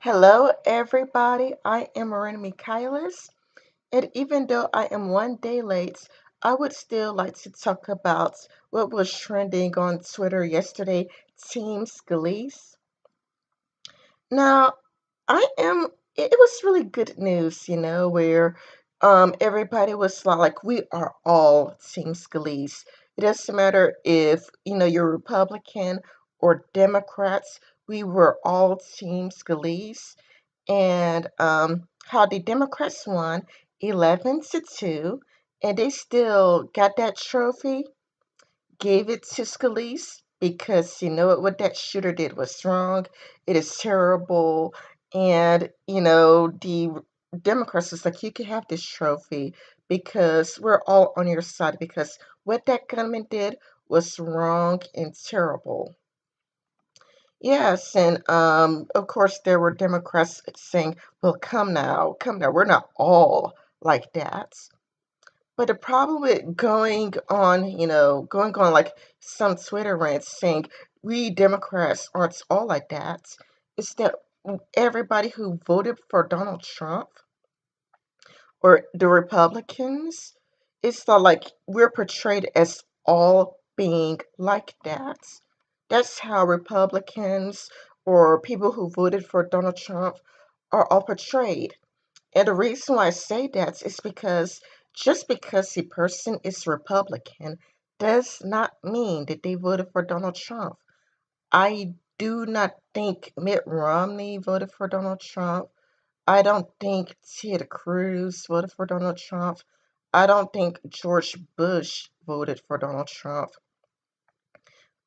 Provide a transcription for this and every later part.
Hello, everybody. I am Marina Michaelis, and even though I am one day late, I would still like to talk about what was trending on Twitter yesterday, Team Scalise. Now, it was really good news, where everybody was like, we are all Team Scalise. It doesn't matter if, you're Republican or Democrats, we were all Team Scalise. And how the Democrats won 11-2, and they still got that trophy, gave it to Scalise because you know what that shooter did was wrong. It is terrible. And, the Democrats is like, you can have this trophy because we're all on your side because what that gunman did was wrong and terrible. Yes, and of course there were Democrats saying, "Well, come now, we're not all like that." But the problem with going on like some Twitter rants saying we Democrats aren't all like that, is that everybody who voted for Donald Trump or the Republicans, it's not like we're portrayed as all being like that. That's how Republicans or people who voted for Donald Trump are all portrayed. And the reason why I say that is because just because the person is Republican does not mean that they voted for Donald Trump. I do not think Mitt Romney voted for Donald Trump. I don't think Ted Cruz voted for Donald Trump. I don't think George Bush voted for Donald Trump.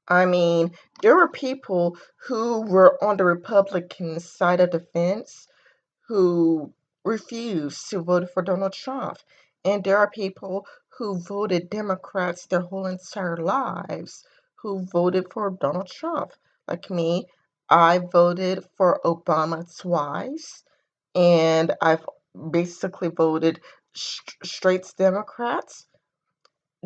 I mean, there were people who were on the Republican side of the fence who refused to vote for Donald Trump. And there are people who voted Democrats their whole entire lives who voted for Donald Trump. Like me, I voted for Obama twice, and I've basically voted straight Democrats.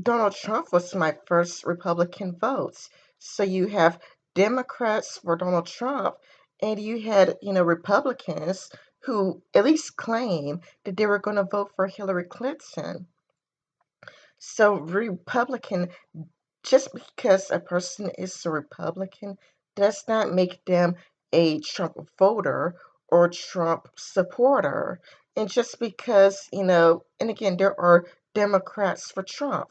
Donald Trump was my first Republican vote. So you have Democrats for Donald Trump, and you had, Republicans who at least claim that they were going to vote for Hillary Clinton. So Republican, just because a person is a Republican, does not make them a Trump voter or Trump supporter. And just because, and again, there are Democrats for Trump,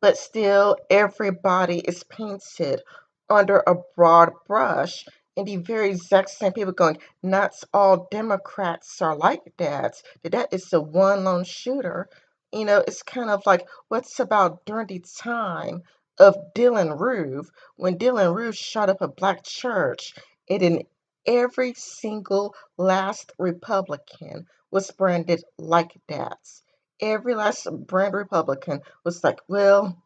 but still everybody is painted under a broad brush. And the very exact same people going, not all Democrats are like that. That is the one lone shooter. It's kind of like what's about during the time of Dylan Roof, when Dylan Roof shot up a black church, and then every single last Republican was branded like that. Every last brand Republican was like, well,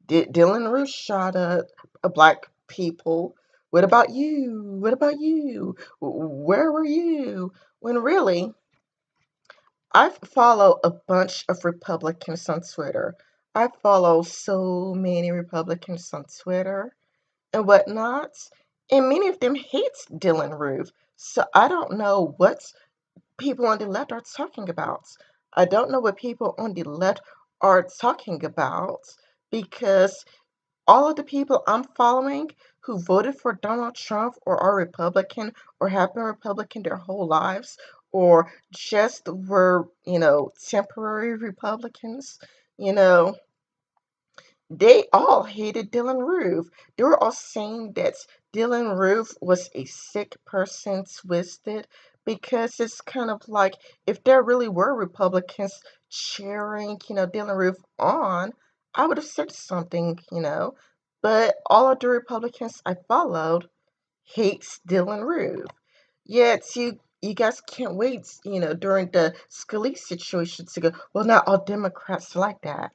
Dylan Roof shot at black people. What about you? What about you? Where were you? When really, I follow a bunch of Republicans on Twitter. I follow so many Republicans on Twitter and whatnot, and many of them hate Dylan Roof. So I don't know what people on the left are talking about. I don't know what people on the left are talking about because all of the people I'm following who voted for Donald Trump or are Republican or have been Republican their whole lives or just were, temporary Republicans, you know, they all hated Dylan Roof. They were all saying that Dylan Roof was a sick person, twisted, because it's kind of like if there really were Republicans cheering, Dylan Roof on, I would have said something. But all of the Republicans I followed hates Dylan Roof. Yet you guys can't wait, during the Scalise situation to go, well, not all Democrats are like that.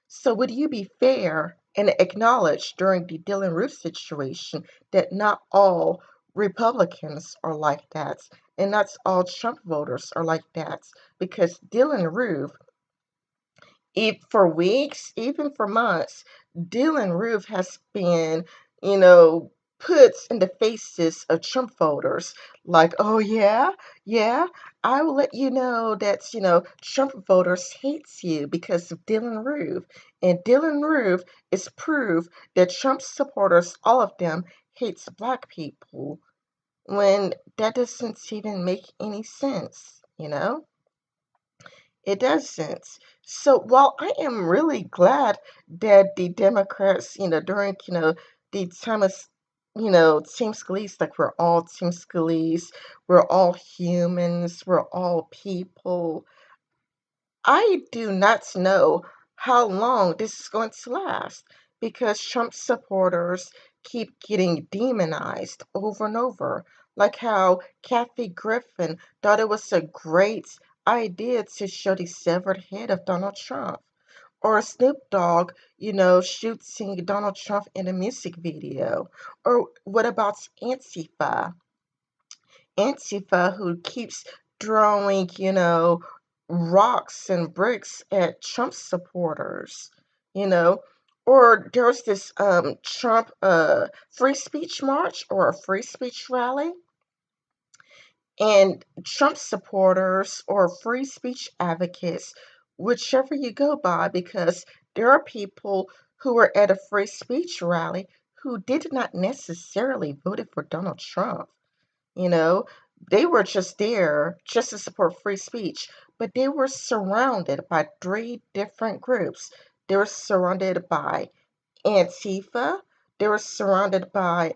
So would you be fair and acknowledge during the Dylan Roof situation that not all Republicans are like that and not all Trump voters are like that? Because Dylan Roof, if for weeks, even for months, Dylan Roof has been, you know, puts in the faces of Trump voters, like, oh yeah, yeah, I will let you know that, Trump voters hates you because of Dylan Roof. And Dylan Roof is proof that Trump supporters, all of them, hates black people, when that doesn't even make any sense, you know? It doesn't. So while I am really glad that the Democrats, during, the time of, Team Scalise, like we're all Team Scalise, we're all humans, we're all people. I do not know how long this is going to last because Trump supporters keep getting demonized over and over. Like how Kathy Griffin thought it was a great idea to show the severed head of Donald Trump. Or Snoop Dogg, shooting Donald Trump in a music video. Or what about Antifa? Antifa who keeps throwing, rocks and bricks at Trump supporters, you know. Or there was this Trump free speech march or a free speech rally, and Trump supporters or free speech advocates, whichever you go by, because there are people who were at a free speech rally who did not necessarily voted for Donald Trump. You know, they were just there just to support free speech, but they were surrounded by three different groups. They were surrounded by Antifa, they were surrounded by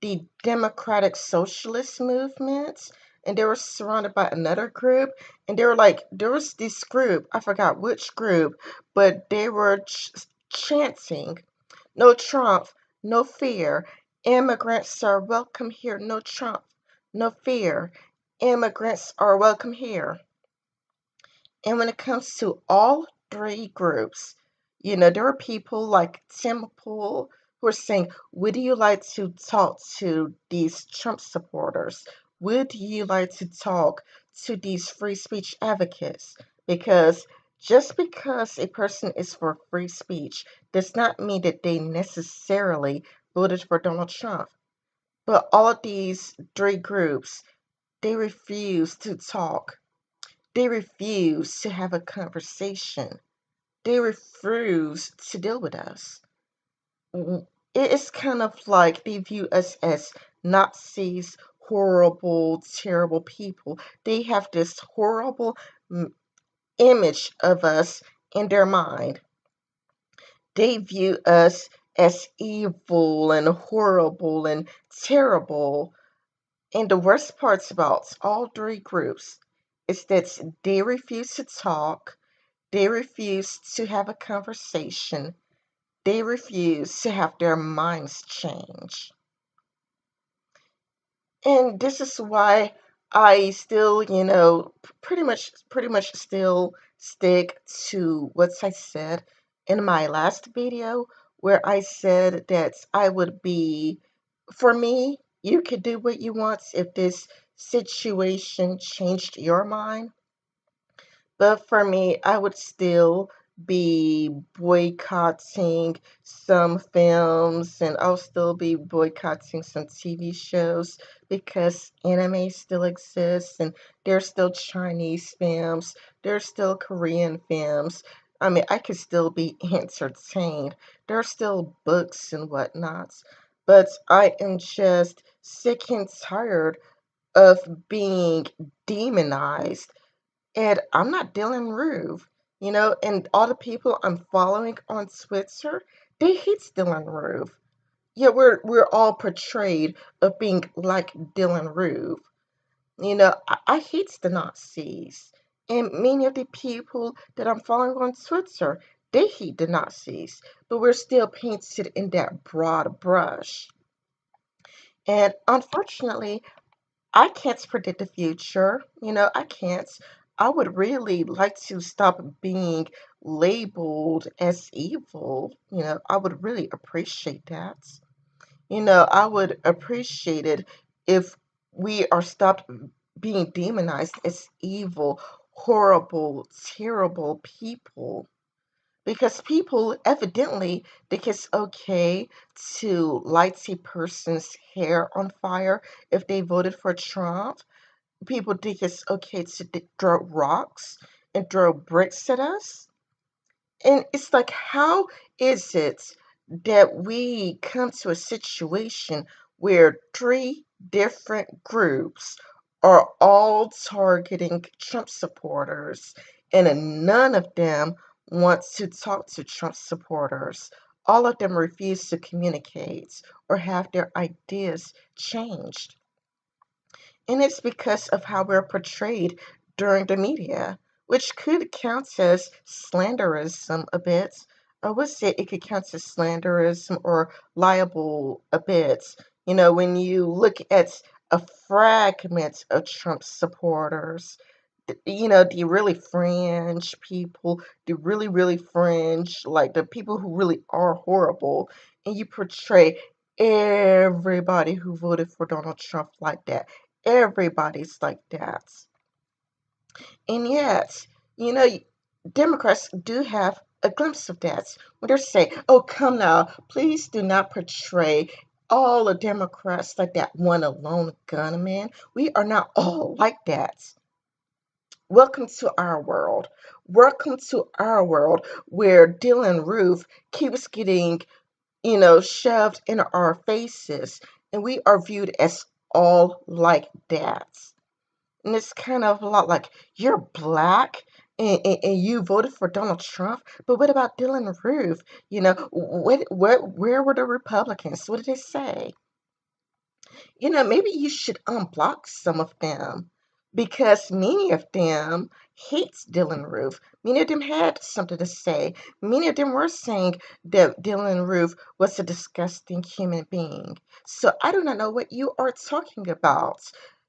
the Democratic Socialist movements, and they were surrounded by another group. And they were like, there was this group, I forgot which group, but they were chanting, no Trump, no fear. Immigrants are welcome here. No Trump, no fear. Immigrants are welcome here. And when it comes to all three groups, there are people like Tim Pool who are saying, would you like to talk to these Trump supporters? Would you like to talk to these free speech advocates? Because just because a person is for free speech does not mean that they necessarily voted for Donald Trump. But all of these three groups, they refuse to talk. They refuse to have a conversation. They refuse to deal with us. It is kind of like they view us as Nazis, horrible, terrible people. They have this horrible image of us in their mind. They view us as evil and horrible and terrible. And the worst parts about all three groups is that they refuse to talk, they refuse to have a conversation, they refuse to have their minds change. And this is why I still, pretty much still stick to what I said in my last video, where I said that I would be, for me, you could do what you want if this situation changed your mind. But for me, I would still be boycotting some films, and I'll still be boycotting some TV shows because anime still exists and there's still Chinese films, there's still Korean films. I mean, I could still be entertained. There are still books and whatnots. But I am just sick and tired of being demonized, and I'm not Dylan Roof, and all the people I'm following on Twitter, they hate Dylan Roof. Yeah, we're all portrayed of being like Dylan Roof. I hate the Nazis. And many of the people that I'm following on Twitter, they hate the Nazis. But we're still painted in that broad brush. And unfortunately, I can't predict the future. I can't. I would really like to stop being labeled as evil. I would really appreciate that. I would appreciate it if we are stopped being demonized as evil, horrible, terrible people. because people evidently think it's okay to light a person's hair on fire if they voted for Trump. People think it's okay to throw rocks and throw bricks at us. And it's like, how is it that we come to a situation where three different groups are all targeting Trump supporters and none of them want to talk to Trump supporters? All of them refuse to communicate or have their ideas changed. And it's because of how we're portrayed during the media, which could count as slanderism a bit. I would say it could count as slanderism or liable a bit. When you look at a fragment of Trump supporters, the really fringe people, the really, really fringe, like the people who really are horrible, and you portray everybody who voted for Donald Trump like that. Everybody's like that. And yet, you know, Democrats do have a glimpse of that when they're saying, oh, come now, please do not portray all the Democrats like that one alone gunman. We are not all like that. Welcome to our world. Welcome to our world where Dylan Roof keeps getting, shoved in our faces, and we are viewed as all like that. And it's kind of a lot like, you're black and you voted for Donald Trump, but what about Dylan Roof? Where were the Republicans? What did they say? Maybe you should unblock some of them because many of them hates Dylan Roof. Many of them had something to say. Many of them were saying that Dylan Roof was a disgusting human being. So I do not know what you are talking about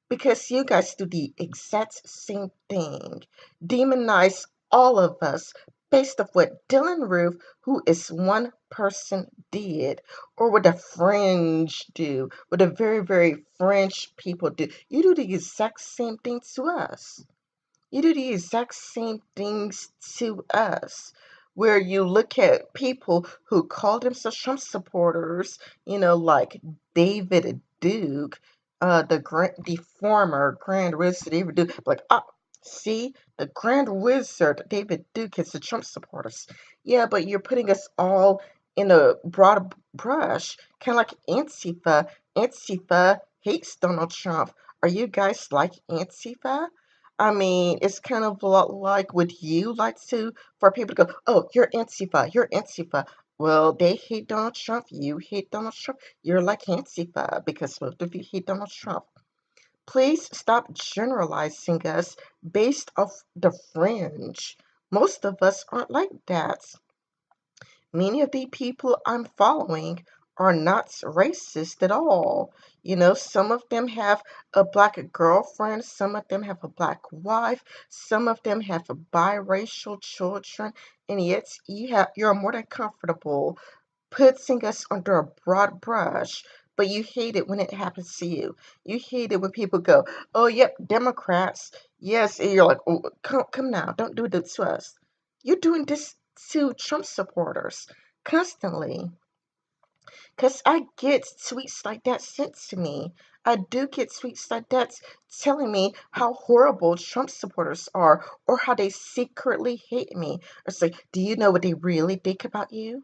because you guys do the exact same thing. Demonize all of us based off what Dylan Roof, who is one person, did, or what the fringe do, what the very, very fringe people do. You do the exact same thing to us. You do the exact same things to us, where you look at people who call themselves Trump supporters, like David Duke, the former Grand Wizard David Duke, like, see, the Grand Wizard David Duke is a Trump supporters. Yeah, but you're putting us all in a broad brush, kind of like Antifa. Antifa hates Donald Trump. Are you guys like Antifa? I mean, it's kind of a lot like, would you like to, for people to go, oh, you're Antifa, you're Antifa. Well, they hate Donald Trump, you hate Donald Trump, you're like Antifa because both of you hate Donald Trump. Please stop generalizing us based off the fringe. Most of us aren't like that. Many of the people I'm following are not racist at all. Some of them have a black girlfriend, some of them have a black wife, some of them have a biracial children, and yet you're more than comfortable putting us under a broad brush, but you hate it when it happens to you. You hate it when people go, oh, yep, Democrats. Yes, and you're like, oh, come now, don't do this to us. You're doing this to Trump supporters constantly. Because I get tweets like that sent to me. I do get tweets like that telling me how horrible Trump supporters are or how they secretly hate me. It's like, do you know what they really think about you?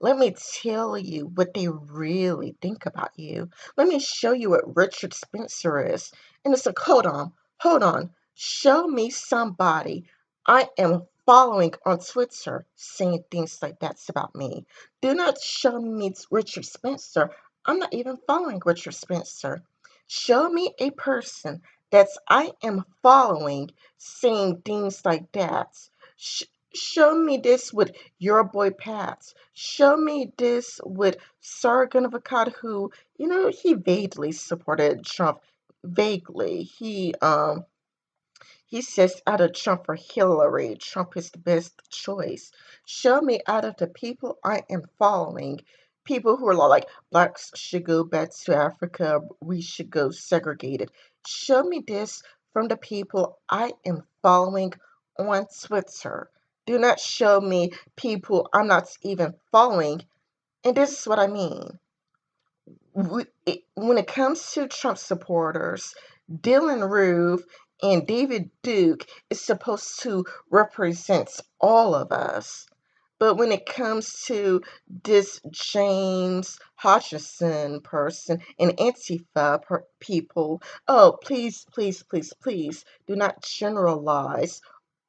Let me tell you what they really think about you. Let me show you what Richard Spencer is. And it's like, hold on. Show me somebody I am following on Twitter saying things like that's about me. Do not show me Richard Spencer. I'm not even following Richard Spencer. Show me a person that I am following saying things like that. Sh- Show me this with your boy Pat. Show me this with Sargon of Akkad, who, he vaguely supported Trump. Vaguely. He says out of Trump for Hillary, Trump is the best choice. Show me out of the people I am following, people who are like, blacks should go back to Africa, we should go segregated. Show me this from the people I am following on Twitter. Do not show me people I'm not even following. And this is what I mean. When it comes to Trump supporters, Dylan Roof and David Duke is supposed to represent all of us. But when it comes to this James Hodgson person and Antifa people, oh, please, please, please, please do not generalize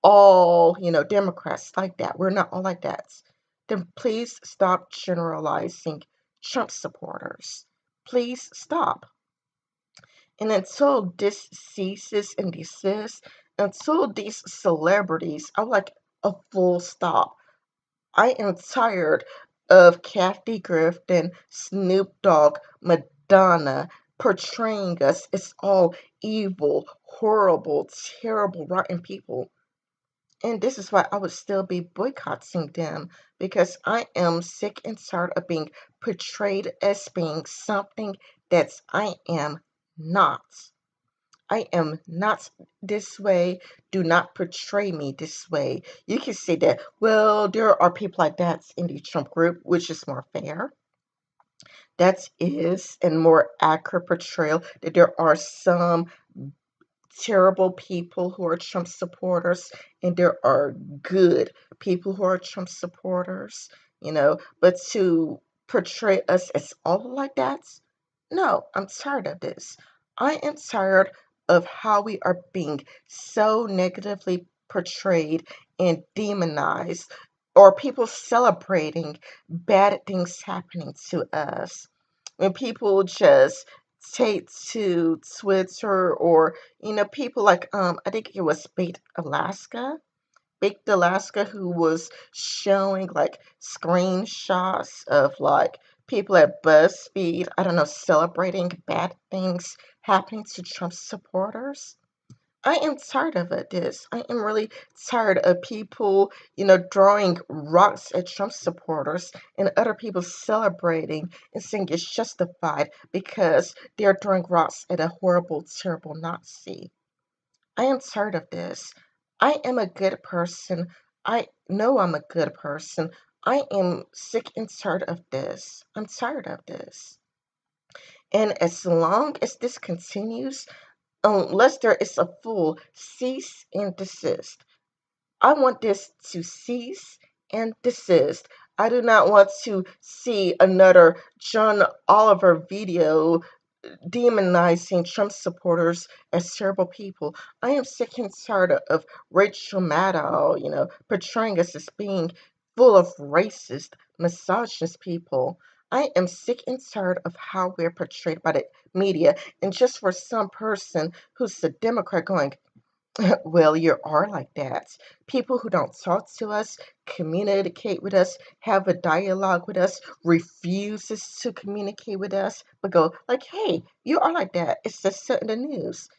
all, Democrats like that. We're not all like that. Then please stop generalizing Trump supporters. Please stop. And until this ceases and desists, until these celebrities are like a full stop. I am tired of Kathy Griffin, Snoop Dogg, Madonna portraying us as all evil, horrible, terrible, rotten people. And this is why I would still be boycotting them because I am sick and tired of being portrayed as being something that I am not. I am not this way. Do not portray me this way. You can say that, well, there are people like that in the Trump group, which is more fair. That is a more accurate portrayal that there are some terrible people who are Trump supporters, and there are good people who are Trump supporters, but to portray us as all like that, no, I'm tired of this. I am tired of how we are being so negatively portrayed and demonized, or people celebrating bad things happening to us. When people just take to Twitter or people like I think it was Baked Alaska who was showing like screenshots of like people at BuzzFeed, I don't know, celebrating bad things happening to Trump supporters. I am tired of this. I am really tired of people, throwing rocks at Trump supporters and other people celebrating and saying it's justified because they're throwing rocks at a horrible, terrible Nazi. I am tired of this. I am a good person. I know I'm a good person. I am sick and tired of this. I'm tired of this. And as long as this continues, unless there is a full cease and desist. I want this to cease and desist. I do not want to see another John Oliver video demonizing Trump supporters as terrible people. I am sick and tired of Rachel Maddow, portraying us as being full of racist, misogynist people. I am sick and tired of how we're portrayed by the media. And just for some person who's a Democrat going, well, you are like that. People who don't talk to us, communicate with us, have a dialogue with us, refuses to communicate with us, but go like, hey, you are like that. It's just said in the news.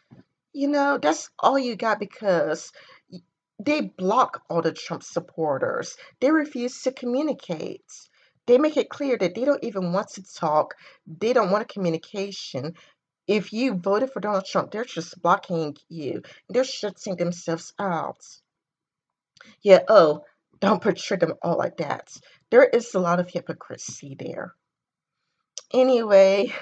That's all you got because they block all the Trump supporters. They refuse to communicate. They make it clear that they don't even want to talk. They don't want a communication. If you voted for Donald Trump, they're just blocking you. They're shutting themselves out. Yeah, oh, don't portray them all like that. There is a lot of hypocrisy there. Anyway,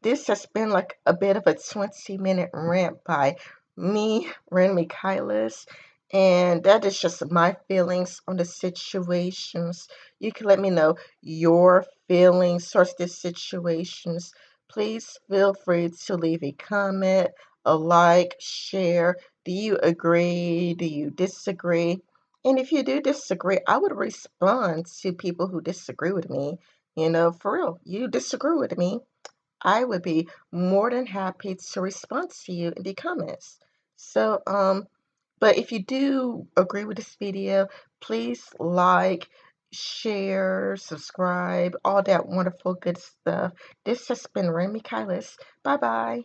this has been like a bit of a 20-minute rant by me, Ren Michaelis, and that is just my feelings on the situations. You can let me know your feelings towards these situations. Please feel free to leave a comment, a like, share. Do you agree? Do you disagree? And if you do disagree, I would respond to people who disagree with me. For real, you disagree with me, I would be more than happy to respond to you in the comments. So, but if you do agree with this video, please like, share, subscribe, all that wonderful good stuff. This has been Remy Kylis. Bye bye.